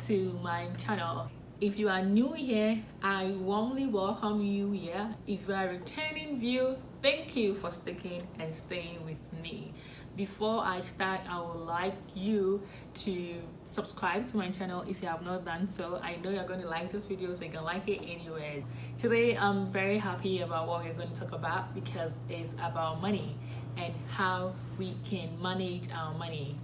to my channel. If you are new here, I warmly welcome you here. If you are a returning viewer, thank you for sticking and staying with me. Before I start, I would like you to subscribe to my channel if you have not done so. I know you're going to like this video, so you can like it anyways. Today I'm very happy about what we're going to talk about because it's about money and how we can manage our money.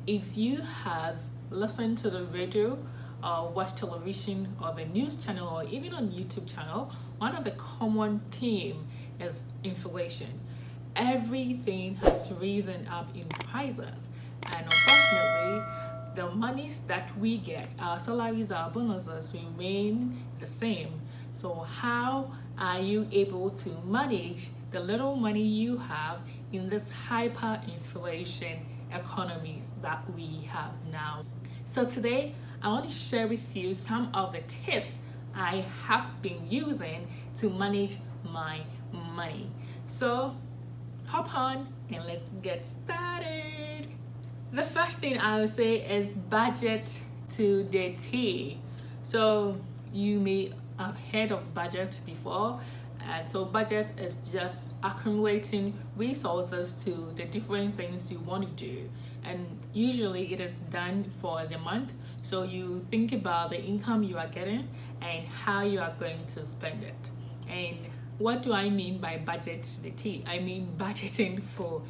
If you have listened to the radio or watch television or the news channel or even on YouTube channel, one of the common theme is inflation. Everything has risen up in prices, and unfortunately the monies that we get, our salaries, our bonuses, remain the same. So how are you able to manage the little money you have in this hyperinflation economies that we have now? So today I want to share with you some of the tips I have been using to manage my money. So hop on and let's get started. The first thing I would say is budget to the T. So you may have heard of budget before, and so budget is just accumulating resources to the different things you want to do, and usually it is done for the month. So you think about the income you are getting and how you are going to spend it. And what do I mean by budget to the T? I mean budgeting for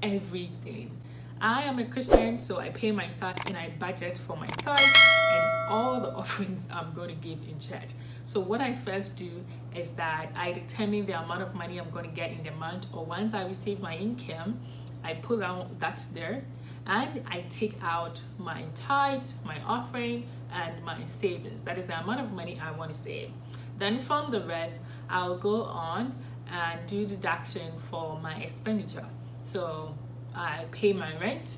everything. I am a Christian, so I pay my tithe and I budget for my tithe and all the offerings I'm going to give in church. So what I first do is that I determine the amount of money I'm going to get in the month, or once I receive my income, I put down that's there, and I take out my tithe, my offering, and my savings. That is the amount of money I want to save. Then from the rest, I'll go on and do deduction for my expenditure. So I pay my rent,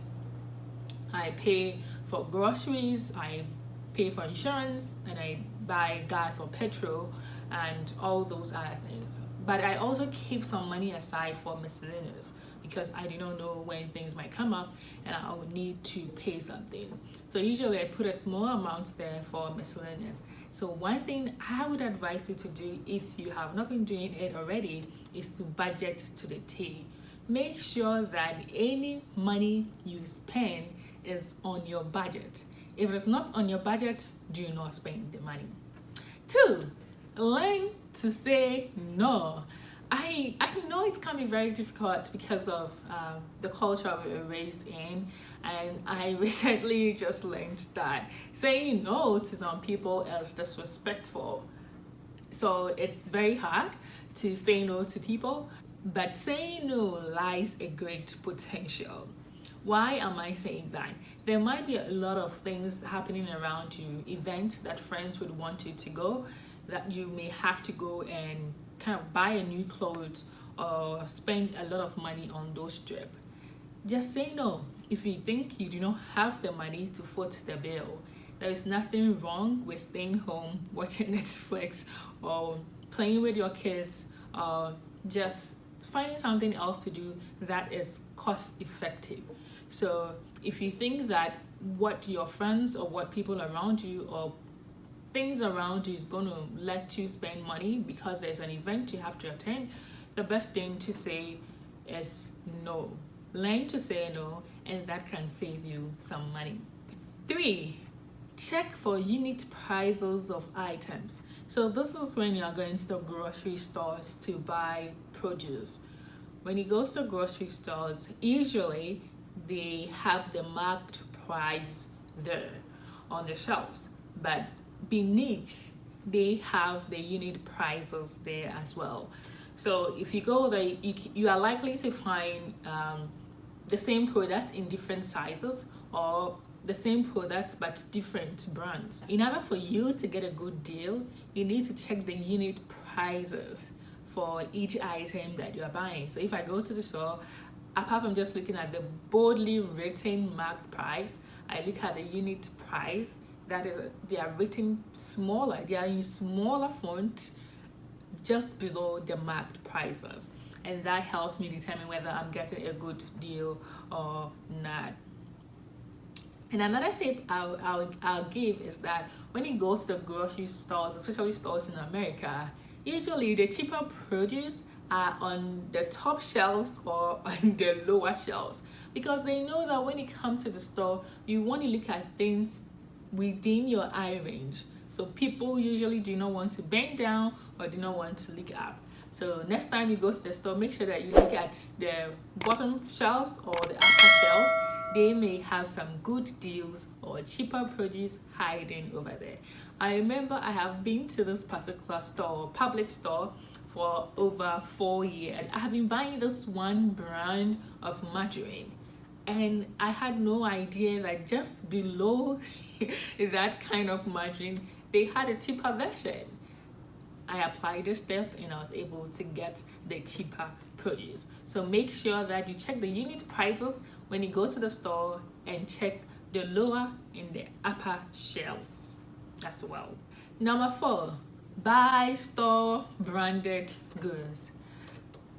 I pay for groceries, I pay for insurance, and I buy gas or petrol and all those other things. But I also keep some money aside for miscellaneous because I do not know when things might come up and I will need to pay something. So usually I put a small amount there for miscellaneous. So one thing I would advise you to do if you have not been doing it already is to budget to the T. Make sure that any money you spend is on your budget. If it's not on your budget, do not spend the money. 2, learn to say no. I know it can be very difficult because of the culture we were raised in, and I recently just learned that saying no to some people is disrespectful. So it's very hard to say no to people, but saying no lies a great potential. Why am I saying that? There might be a lot of things happening around you, events that friends would want you to go, that you may have to go and kind of buy a new clothes or spend a lot of money on those trips. Just say no. If you think you do not have the money to foot the bill, there is nothing wrong with staying home, watching Netflix, or playing with your kids, or just finding something else to do that is cost effective. So if you think that what your friends or what people around you or things around you is going to let you spend money because there's an event you have to attend, the best thing to say is no. Learn to say no, and that can save you some money. 3, check for unit prices of items. So this is when you are going to the grocery stores to buy produce. When you go to grocery stores, usually they have the marked price there on the shelves, but beneath they have the unit prices there as well. So if you go there, you are likely to find the same product in different sizes, or the same product but different brands. In order for you to get a good deal, you need to check the unit prices for each item that you are buying. So if I go to the store, apart from just looking at the boldly written marked price, I look at the unit price. That is, they are written smaller, they are in smaller font just below the marked prices, and that helps me determine whether I'm getting a good deal or not. And another tip I'll give is that when you go to the grocery stores, especially stores in America, usually the cheaper produce are on the top shelves or on the lower shelves, because they know that when you come to the store, you want to look at things within your eye range. So people usually do not want to bend down or do not want to look up. So next time you go to the store, make sure that you look at the bottom shelves or the upper shelves. They may have some good deals or cheaper produce hiding over there. I remember I have been to this particular store, public store, for over 4 years, and I have been buying this one brand of margarine, and I had no idea that just below that kind of margarine they had a cheaper version. I applied this step and I was able to get the cheaper produce. So make sure that you check the unit prices when you go to the store, and check the lower and the upper shelves as well. Number 4, buy store branded goods.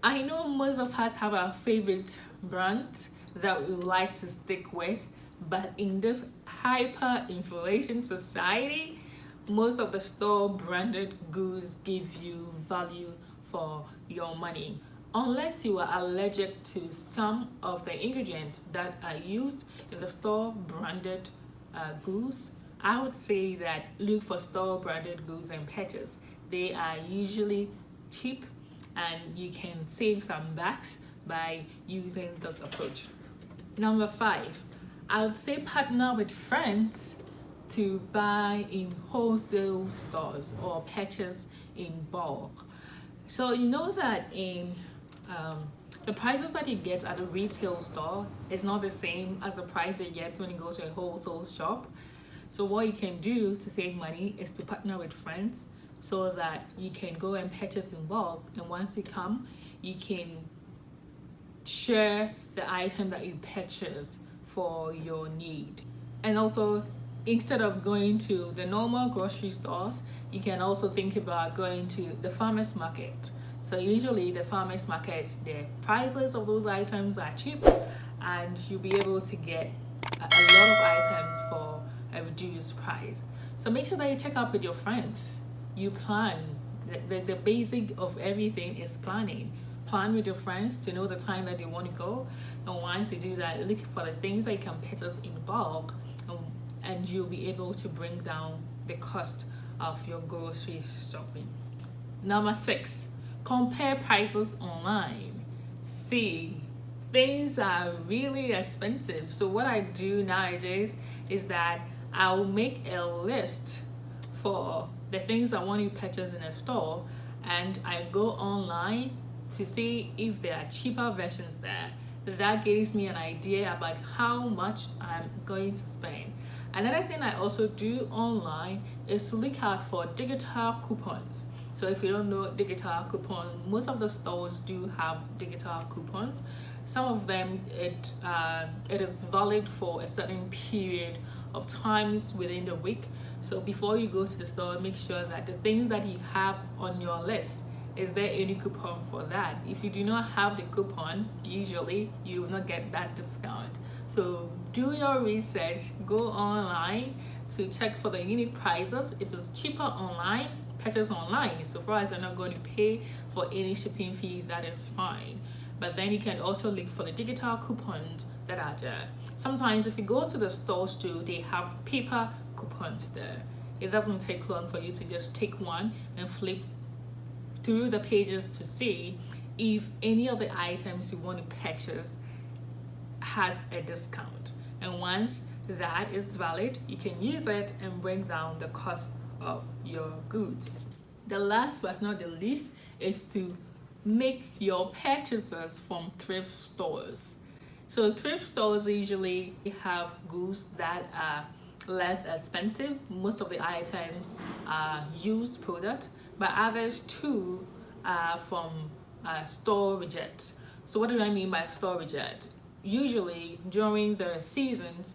I know most of us have our favorite brands that we like to stick with, but in this hyperinflation society, most of the store branded goods give you value for your money. Unless you are allergic to some of the ingredients that are used in the store branded goods, I would say that look for store branded goods and purchase. They are usually cheap and you can save some bucks by using this approach. Number 5, I would say partner with friends to buy in wholesale stores or purchase in bulk. So you know that in the prices that you get at a retail store is not the same as the price you get when you go to a wholesale shop. So what you can do to save money is to partner with friends so that you can go and purchase in bulk, and once you come, you can share the item that you purchase for your need. And also, instead of going to the normal grocery stores, you can also think about going to the farmers market. So usually the farmers market, the prices of those items are cheap, and you'll be able to get a lot of items for a reduced price. So make sure that you check out with your friends. You plan. The basic of everything is planning. Plan with your friends to know the time that you want to go, and once you do that, look for the things that you can purchase in bulk, and you'll be able to bring down the cost of your grocery shopping. Number 6, compare prices online. See, things are really expensive. So what I do nowadays is that I'll make a list for the things I want to purchase in a store, and I go online to see if there are cheaper versions there. That gives me an idea about how much I'm going to spend. Another thing I also do online is to look out for digital coupons. So if you don't know digital coupon, most of the stores do have digital coupons. Some of them it is valid for a certain period of times within the week. So before you go to the store, make sure that the things that you have on your list, is there any coupon for that? If you do not have the coupon, usually you will not get that discount. So do your research, go online to check for the unit prices. If it's cheaper online, purchase online. So far as you're not going to pay for any shipping fee, that is fine. But then you can also look for the digital coupons that are there. Sometimes if you go to the stores too, they have paper coupons there. It doesn't take long for you to just take one and flip through the pages to see if any of the items you want to purchase has a discount. And once that is valid, you can use it and bring down the cost of your goods. The last but not the least is to make your purchases from thrift stores. So thrift stores usually have goods that are less expensive. Most of the items are used products, but others too are from store rejects. So what do I mean by store reject? Usually during the seasons,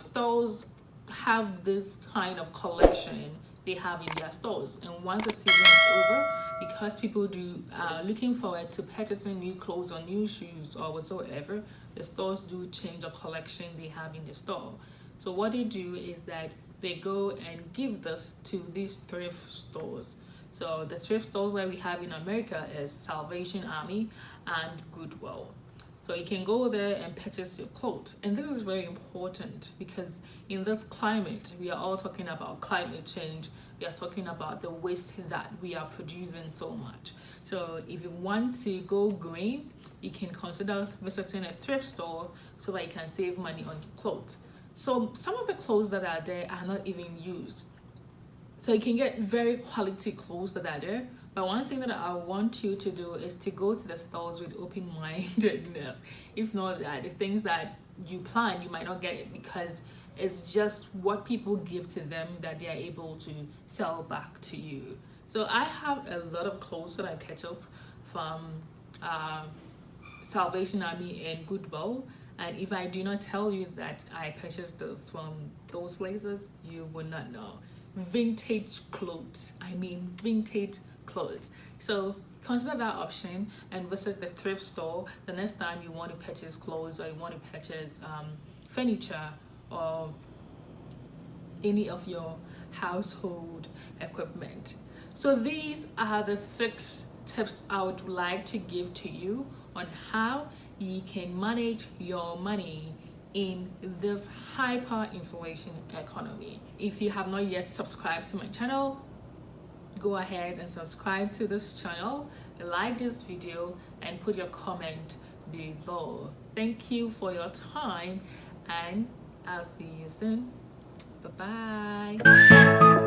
stores have this kind of collection they have in their stores, and once the season is over, because people do looking forward to purchasing new clothes or new shoes or whatsoever, the stores do change the collection they have in the store. So what they do is that they go and give this to these thrift stores. So the thrift stores that we have in America is Salvation Army and Goodwill. So you can go there and purchase your clothes. And this is very important because in this climate, we are all talking about climate change. We are talking about the waste that we are producing so much. So if you want to go green, you can consider visiting a thrift store so that you can save money on your clothes. So some of the clothes that are there are not even used. So you can get very quality clothes that are there. But one thing that I want you to do is to go to the stores with open-mindedness. If not that, the things that you plan, you might not get it because it's just what people give to them that they are able to sell back to you. So I have a lot of clothes that I purchased from Salvation Army and Goodwill. And if I do not tell you that I purchased those from those places, you would not know. Vintage clothes. I mean vintage clothes. So consider that option and visit the thrift store the next time you want to purchase clothes or you want to purchase furniture or any of your household equipment. So these are the 6 tips I would like to give to you on how you can manage your money in this hyperinflation economy. If you have not yet subscribed to my channel, go ahead and subscribe to this channel, like this video, and put your comment below. Thank you for your time, and I'll see you soon. Bye-bye.